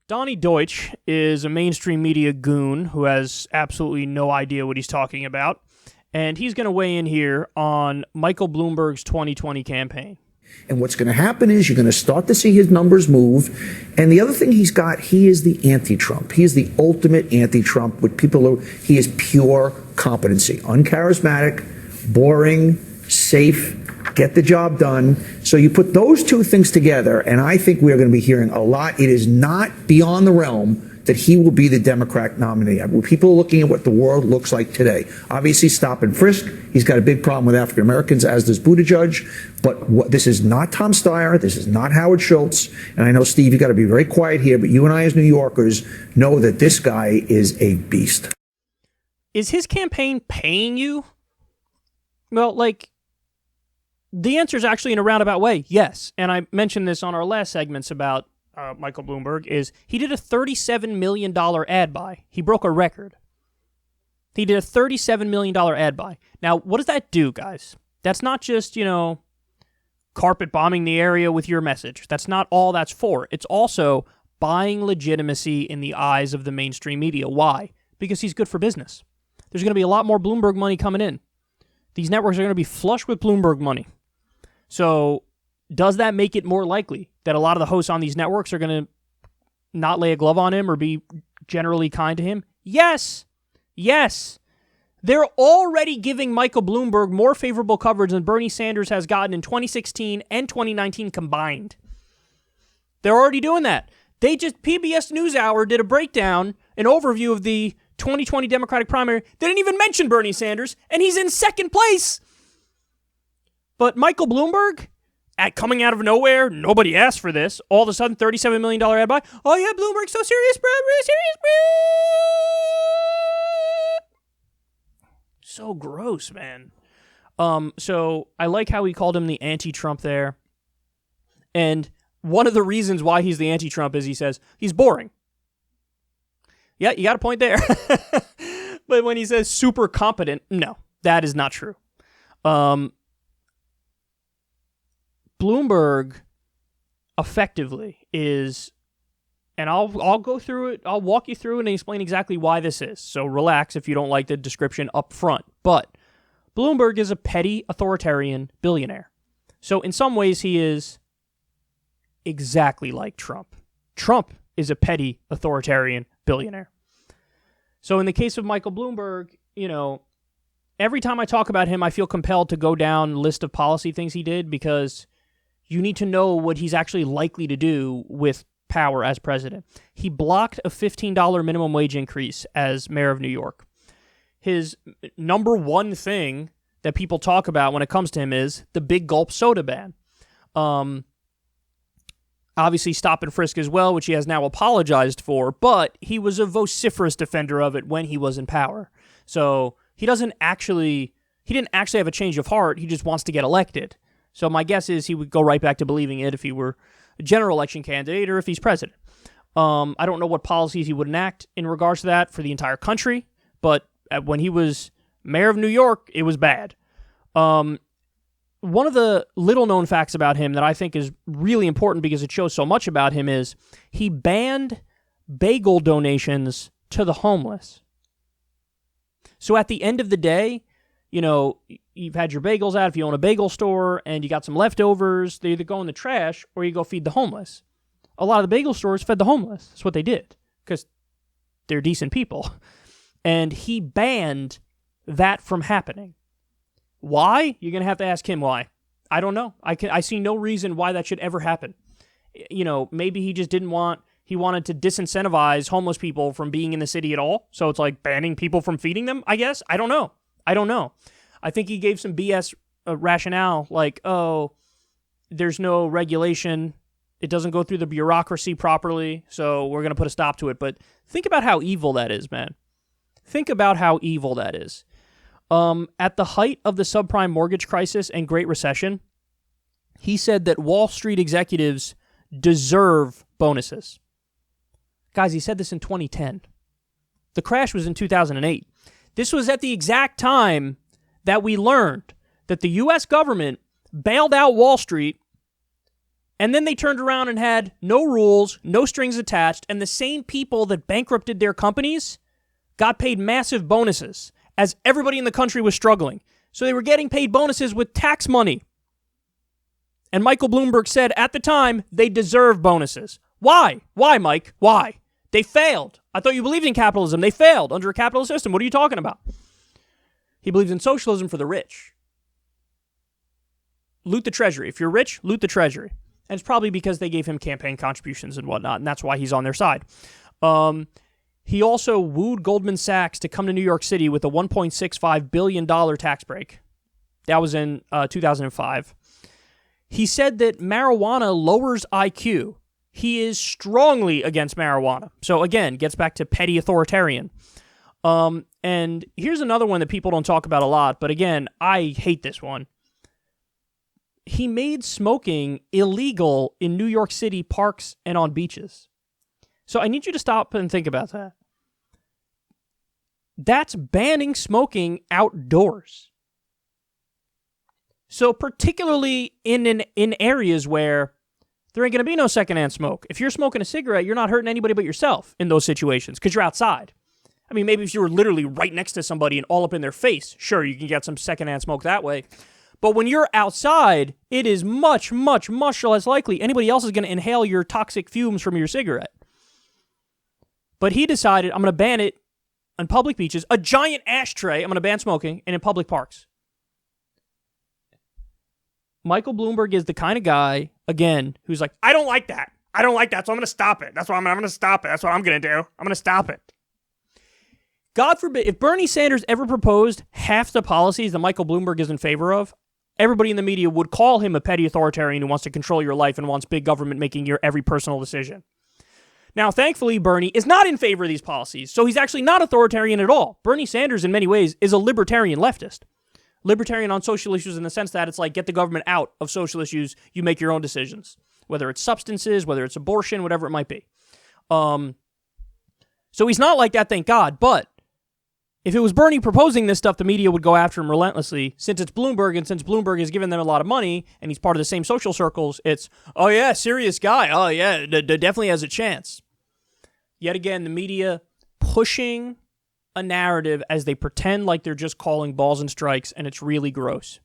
Donnie Deutsch is a mainstream media goon who has absolutely no idea what he's talking about, and he's going to weigh in here on Michael Bloomberg's 2020 campaign. And what's going to happen is you're going to start to see his numbers move. And the other thing he's got, he is the anti-Trump. He is the ultimate anti-Trump with people who, he is pure competency, uncharismatic, boring, safe, get the job done. So you put those two things together, and I think we're going to be hearing a lot. It is not beyond the realm that he will be the Democrat nominee. People are looking at what the world looks like today. Obviously, stop and frisk. He's got a big problem with African Americans, as does Buttigieg. But this is not Tom Steyer. This is not Howard Schultz. And I know, Steve, you got to be very quiet here, but you and I as New Yorkers know that this guy is a beast. Is his campaign paying you? Well, the answer is actually in a roundabout way, yes. And I mentioned this on our last segments about Michael Bloomberg, is he did a $37 million ad buy. He broke a record. He did a $37 million ad buy. Now, what does that do, guys? That's not just, carpet bombing the area with your message. That's not all that's for. It's also buying legitimacy in the eyes of the mainstream media. Why? Because he's good for business. There's going to be a lot more Bloomberg money coming in. These networks are going to be flush with Bloomberg money. So does that make it more likely that a lot of the hosts on these networks are going to not lay a glove on him or be generally kind to him? Yes. Yes. They're already giving Michael Bloomberg more favorable coverage than Bernie Sanders has gotten in 2016 and 2019 combined. They're already doing that. PBS NewsHour did a breakdown, an overview of the 2020 Democratic primary. They didn't even mention Bernie Sanders, and he's in second place. But Michael Bloomberg, coming out of nowhere, nobody asked for this. All of a sudden, $37 million ad buy. Oh yeah, Bloomberg's so serious, bro. Really serious, bro. So gross, man. So I like how he called him the anti-Trump there. And one of the reasons why he's the anti-Trump is he says he's boring. Yeah, you got a point there. But when he says super competent, no, that is not true. Bloomberg effectively is, and I'll go through it, I'll walk you through it and explain exactly why this is. So relax if you don't like the description up front. But Bloomberg is a petty authoritarian billionaire. So in some ways he is exactly like Trump. Trump is a petty authoritarian billionaire. So in the case of Michael Bloomberg, every time I talk about him, I feel compelled to go down a list of policy things he did because you need to know what he's actually likely to do with power as president. He blocked a $15 minimum wage increase as mayor of New York. His number one thing that people talk about when it comes to him is the big gulp soda ban. Obviously stop and frisk as well, which he has now apologized for, but he was a vociferous defender of it when he was in power. So he didn't actually have a change of heart. He just wants to get elected. So my guess is he would go right back to believing it if he were a general election candidate or if he's president. I don't know what policies he would enact in regards to that for the entire country, but when he was mayor of New York, it was bad. One of the little-known facts about him that I think is really important because it shows so much about him is he banned bagel donations to the homeless. So at the end of the day, you've had your bagels out if you own a bagel store and you got some leftovers, they either go in the trash or you go feed the homeless. A lot of the bagel stores fed the homeless. That's what they did because they're decent people. And he banned that from happening. Why? You're going to have to ask him why. I don't know. I see no reason why that should ever happen. Maybe he just he wanted to disincentivize homeless people from being in the city at all. So it's like banning people from feeding them, I guess. I don't know. I think he gave some BS rationale like, there's no regulation. It doesn't go through the bureaucracy properly, so we're going to put a stop to it. But think about how evil that is, man. Think about how evil that is. At the height of the subprime mortgage crisis and Great Recession, he said that Wall Street executives deserve bonuses. Guys, he said this in 2010. The crash was in 2008. This was at the exact time that we learned that the U.S. government bailed out Wall Street And then they turned around and had no rules, no strings attached, and the same people that bankrupted their companies got paid massive bonuses as everybody in the country was struggling. So they were getting paid bonuses with tax money. And Michael Bloomberg said at the time they deserve bonuses. Why? Why, Mike? Why? They failed. I thought you believed in capitalism. They failed under a capitalist system. What are you talking about? He believes in socialism for the rich. Loot the treasury. If you're rich, loot the treasury. And it's probably because they gave him campaign contributions and whatnot, and that's why he's on their side. He also wooed Goldman Sachs to come to New York City with a $1.65 billion tax break. That was in 2005. He said that marijuana lowers IQ. He is strongly against marijuana. So again, gets back to petty authoritarian. And here's another one that people don't talk about a lot, but again, I hate this one. He made smoking illegal in New York City parks and on beaches. So I need you to stop and think about that. That's banning smoking outdoors. So particularly in areas where there ain't going to be no secondhand smoke. If you're smoking a cigarette, you're not hurting anybody but yourself in those situations because you're outside. I mean, maybe if you were literally right next to somebody and all up in their face, sure, you can get some secondhand smoke that way. But when you're outside, it is much, much, much less likely anybody else is going to inhale your toxic fumes from your cigarette. But he decided, I'm going to ban it on public beaches, a giant ashtray, I'm going to ban smoking, and in public parks. Michael Bloomberg is the kind of guy, again, who's like, I don't like that. I don't like that, so I'm going to stop it. That's why I'm going to stop it. That's what I'm going to do. I'm going to stop it. God forbid, if Bernie Sanders ever proposed half the policies that Michael Bloomberg is in favor of, everybody in the media would call him a petty authoritarian who wants to control your life and wants big government making your every personal decision. Now, thankfully, Bernie is not in favor of these policies, so he's actually not authoritarian at all. Bernie Sanders, in many ways, is a libertarian leftist. Libertarian on social issues in the sense that it's like, get the government out of social issues, you make your own decisions. Whether it's substances, whether it's abortion, whatever it might be. So he's not like that, thank God, but if it was Bernie proposing this stuff, the media would go after him relentlessly. Since it's Bloomberg, and since Bloomberg has given them a lot of money, and he's part of the same social circles, it's, oh yeah, serious guy. Oh yeah, definitely has a chance. Yet again, the media pushing a narrative as they pretend like they're just calling balls and strikes, and it's really gross.